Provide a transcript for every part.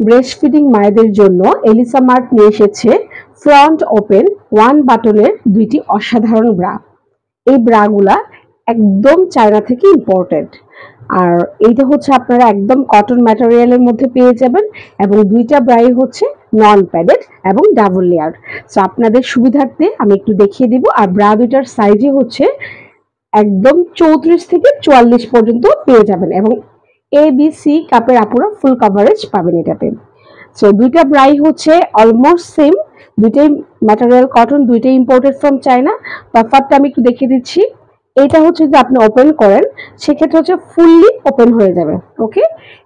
Breast feeding মায়েদের জন্য ELISA mart নিয়ে এসেছে ফ্রন্ট ওপেন ওয়ান বাটনের দুইটি অসাধারণ ব্রা। এই ব্রাগুলা একদম চায়না থেকে ইম্পোর্টেড, আর এইটা হচ্ছে আপনারা একদম কটন ম্যাটেরিয়ালের মধ্যে পেয়ে যাবেন এবং দুইটা ব্রাই হচ্ছে নন প্যাডেড এবং ডাবল লেয়ার। সো আপনাদের সুবিধার্থে আমি একটু দেখিয়ে দিব। আর ব্রা দুইটার সাইজে হচ্ছে একদম 34 থেকে 44 পর্যন্ত পেয়ে যাবেন এবং ABC কাপের আপুরা ফুল কভারেজ পাবেন এটাতে। সো দুইটা ব্রাই হচ্ছে অলমোস্ট সেম, দুইটাই ম্যাটেরিয়াল কটন, দুইটাই ইম্পোর্টেড ফ্রম চায়না। তফাৎটা আমি একটু দেখিয়ে দিচ্ছি। এটা হচ্ছে যদি আপনি ওপেন করেন সেক্ষেত্রে হচ্ছে ফুললি ওপেন হয়ে যাবে। ওকে,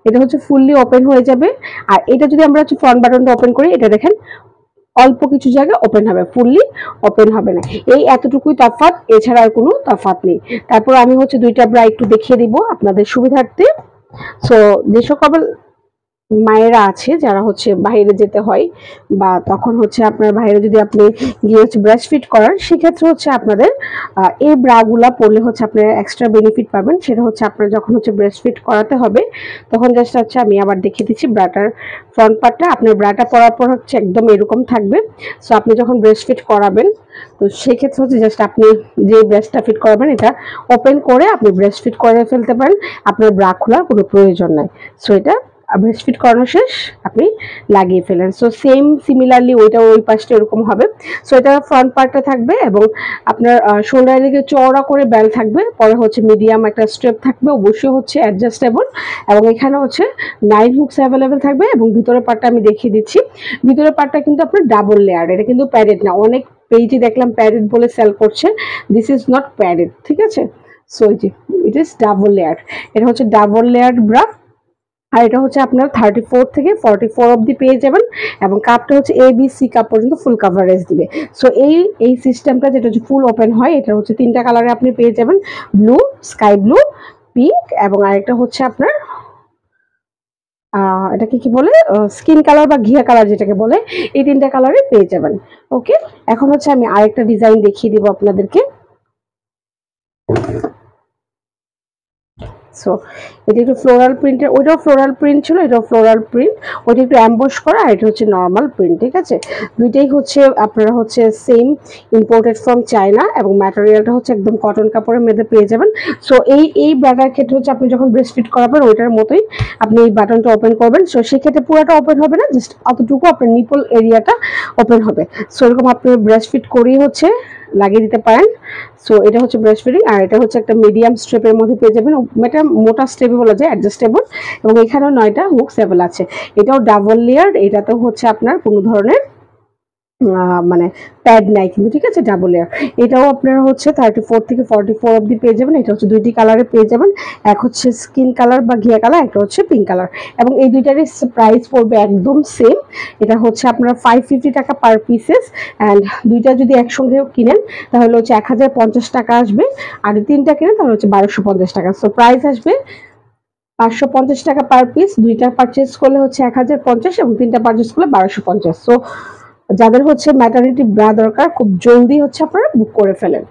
এটা হচ্ছে ফুললি ওপেন হয়ে যাবে। আর এটা যদি আমরা হচ্ছে ফ্রন্ট বাটনটা ওপেন করি, এটা দেখেন অল্প কিছু জায়গায় ওপেন হবে, ফুললি ওপেন হবে না। এই এতটুকুই তফাৎ, এছাড়া আর কোনো তফাৎ নেই। তারপর আমি হচ্ছে দুইটা ব্রা একটু দেখিয়ে দিব আপনাদের সুবিধার্থে। সো যে সকল মায়েরা আছে যারা হচ্ছে বাইরে যেতে হয় বা তখন হচ্ছে আপনার বাইরে যদি আপনি গিয়ে হচ্ছে ব্রেস্ট ফিড করান, সেক্ষেত্রে হচ্ছে আপনাদের এই ব্রাগুলা পরলে হচ্ছে আপনারা এক্সট্রা বেনিফিট পাবেন। সেটা হচ্ছে আপনার যখন হচ্ছে ব্রেস্ট ফিড করাতে হবে তখন জাস্ট হচ্ছে আমি আবার দেখিয়ে দিচ্ছি ব্রাটার ফ্রন্ট পার্টটা। আপনার ব্রাটা পরার পর হচ্ছে একদম এরকম থাকবে। সো আপনি যখন ব্রেস্ট ফিড করাবেন তো সেক্ষেত্রে হচ্ছে জাস্ট আপনি যে ব্রেস্টটা ফিট করাবেন এটা ওপেন করে আপনি ব্রেস্ট ফিট করে ফেলতে পারেন, আপনার ব্রা খোলার কোনো প্রয়োজন নাই। সো এটা ব্রেস্ট ফিট করানো শেষ আপনি লাগিয়ে ফেলেন। সো সেম সিমিলারলি ওইটা ওই পাশটা এরকম হবে। সো এটা ফ্রন্ট পার্টটা থাকবে এবং আপনার শোল্ডারের দিকে চওড়া করে বেল থাকবে, পরে হচ্ছে মিডিয়াম একটা স্ট্রেপ থাকবে, অবশ্যই হচ্ছে অ্যাডজাস্টেবল এবং এখানে হচ্ছে 9 হুকস অ্যাভেলেবেল থাকবে। এবং ভিতরের পার্টটা আমি দেখিয়ে দিচ্ছি। ভিতরের পার্টটা কিন্তু আপনার ডাবল লেয়ার, এটা কিন্তু প্যাডেড না। অনেক পেজে দেখলাম প্যাডেড বলে সেল করছে, দিস ইজ নট প্যাডেড, ঠিক আছে। So it is double layer, এটা হচ্ছে ডাবল লেয়ার ব্রা। আর এটা হচ্ছে আপনার 34 থেকে 44 অবধি পেয়ে যাবেন এবং কাপটা হচ্ছে ABC কাপ পর্যন্ত ফুল কভারেজ দিবে। সো এই সিস্টেমটা যেটা হচ্ছে ফুল ওপেন হয়, এটা হচ্ছে তিনটা কালারে আপনি পেয়ে যাবেন, ব্লু, স্কাই ব্লু, পিঙ্ক এবং আরেকটা হচ্ছে আপনার এটাকে কি বলে স্কিন কালার বা ঘিয়া কালার যেটাকে বলে, এই তিনটা কালারে পেয়ে যাবেন। ওকে, এখন হচ্ছে আমি আরেকটা ডিজাইন দেখিয়ে দিব আপনাদেরকে। সো এটা একটু ফ্লোরাল প্রিন্টের, ওইটাও ফ্লোরাল প্রিন্ট ছিল, এটাও ফ্লোরাল প্রিন্ট, ওইটা একটু অ্যাম্বস করা, আর এটা হচ্ছে নর্মাল প্রিন্ট, ঠিক আছে। দুইটাই হচ্ছে আপনারা হচ্ছে সেম ইম্পোর্টেড ফ্রম চায়না এবং ম্যাটেরিয়ালটা হচ্ছে একদম কটন কাপড়ের মধ্যে পেয়ে যাবেন। সো এই ব্যাটার ক্ষেত্রে হচ্ছে আপনি যখন ব্রেস্ট ফিট করাবেন ওইটার মতোই আপনি এই বাটনটা ওপেন করবেন। সো সেক্ষেত্রে পুরোটা ওপেন হবে না, জাস্ট অতটুকু আপনার নিপল এরিয়াটা ওপেন হবে। সো এরকম আপনি ব্রেস্ট ফিট করেই হচ্ছে লাগিয়ে দিতে পারেন। সো এটা হচ্ছে ব্রেস্ট ফিডিং, আর এটা হচ্ছে একটা মিডিয়াম স্ট্রেপের মধ্যে পেয়ে যাবেন, এটা মোটা স্টেপে বলা যায়, অ্যাডজাস্টেবল এবং এখানেও 9টা হুকস অ্যাভেলেবল আছে। এটাও ডাবল লেয়ার, এটাতেও হচ্ছে আপনার কোনো ধরনের মানে প্যাড নাই কিন্তু, ঠিক আছে, ডাবল লেয়ার। এটাও আপনারা হচ্ছে 34 থেকে 44 অবধি পেয়ে যাবেন। এটা হচ্ছে দুইটি কালারে পেয়ে যাবেন, এক হচ্ছে স্কিন কালার বা ঘিয়া কালার, একটা হচ্ছে পিঙ্ক কালার এবং এই দুইটারই প্রাইস পড়বে একদম সেম। এটা হচ্ছে আপনার 550 টাকা পার পিসেস অ্যান্ড দুইটা যদি একসঙ্গে কিনেন তাহলে হচ্ছে 1050 টাকা আসবে, আর তিনটা কিনেন তাহলে হচ্ছে 1250 টাকা। সো প্রাইস আসবে 550 টাকা পার পিস। দুইটা পারচেস করলে হচ্ছে 1050 এবং তিনটা পারচেস করলে 1250। সো যাদের হচ্ছে ম্যাটারনিটি ব্রা দরকার খুব জলদি হচ্ছে আপনারা বুক করে ফেলেন।